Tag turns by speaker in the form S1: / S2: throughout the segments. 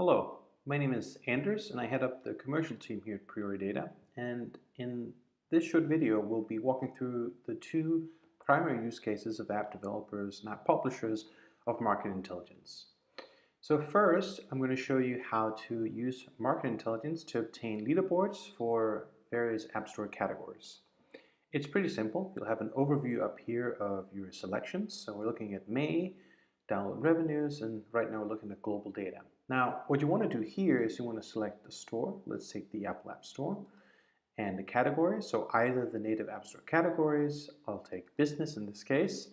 S1: Hello, my name is Anders and I head up the commercial team here at Priori Data. And in this short video, we'll be walking through the two primary use cases of app developers and app publishers of market intelligence. So first, I'm going to show you how to use market intelligence to obtain leaderboards for various App Store categories. It's pretty simple. You'll have an overview up here of your selections. So we're looking at May, download revenues, and right now we're looking at global data. Now, what you want to do here is you want to select the store. Let's take the Apple App Store and the categories. So either the native App Store categories, I'll take business in this case,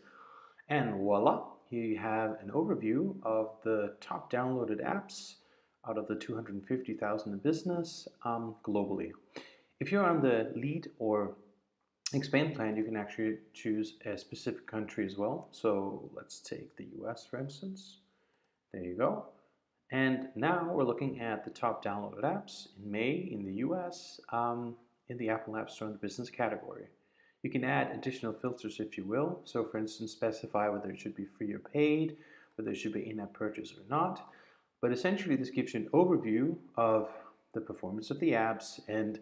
S1: and voila, here you have an overview of the top downloaded apps out of the 250,000 in business globally. If you're on the lead or expand plan, you can actually choose a specific country as well. So let's take the US for instance. There you go. And now we're looking at the top downloaded apps in May in the US in the Apple App Store in the business category. You can add additional filters if you will. So for instance, specify whether it should be free or paid, whether it should be in-app purchase or not. But essentially this gives you an overview of the performance of the apps and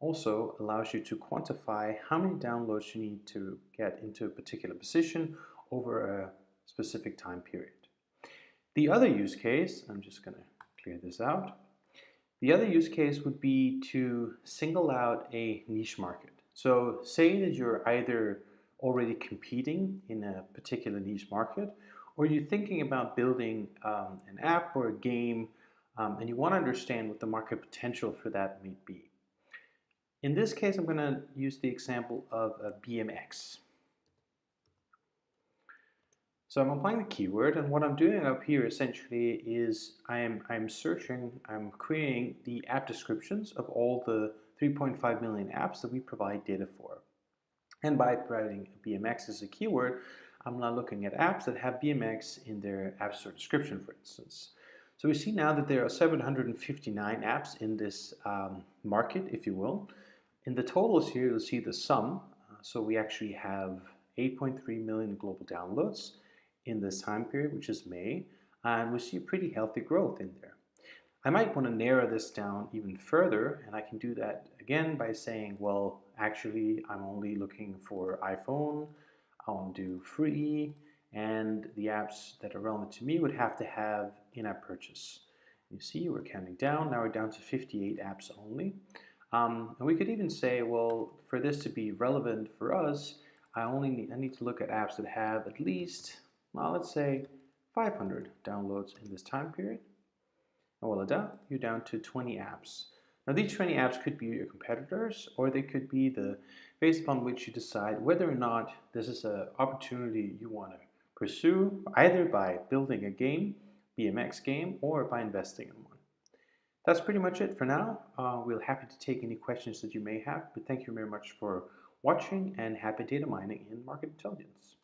S1: also allows you to quantify how many downloads you need to get into a particular position over a specific time period. The other use case, I'm just going to clear this out. The other use case would be to single out a niche market. So say that you're either already competing in a particular niche market or you're thinking about building an app or a game and you want to understand what the market potential for that may be. In this case, I'm going to use the example of a BMX. So I'm applying the keyword, and what I'm doing up here essentially is I'm creating the app descriptions of all the 3.5 million apps that we provide data for. And by providing BMX as a keyword, I'm now looking at apps that have BMX in their App Store description, for instance. So we see now that there are 759 apps in this market, if you will. In the totals here, you'll see the sum. So we actually have 8.3 million global downloads in this time period, which is May, and we see a pretty healthy growth in there. I might want to narrow this down even further, and I can do that again by saying, well, actually, I'm only looking for iPhone, I want to do free, and the apps that are relevant to me would have to have in-app purchase. You see, we're counting down. Now we're down to 58 apps only. And we could even say, well, for this to be relevant for us, I need to look at apps that have at least, well, let's say 500 downloads in this time period. And voila, you're down to 20 apps. Now these 20 apps could be your competitors, or they could be based upon which you decide whether or not this is an opportunity you want to pursue, either by building a game, BMX game, or by investing in one. That's pretty much it for now. We're happy to take any questions that you may have, but thank you very much for watching and happy data mining in market intelligence.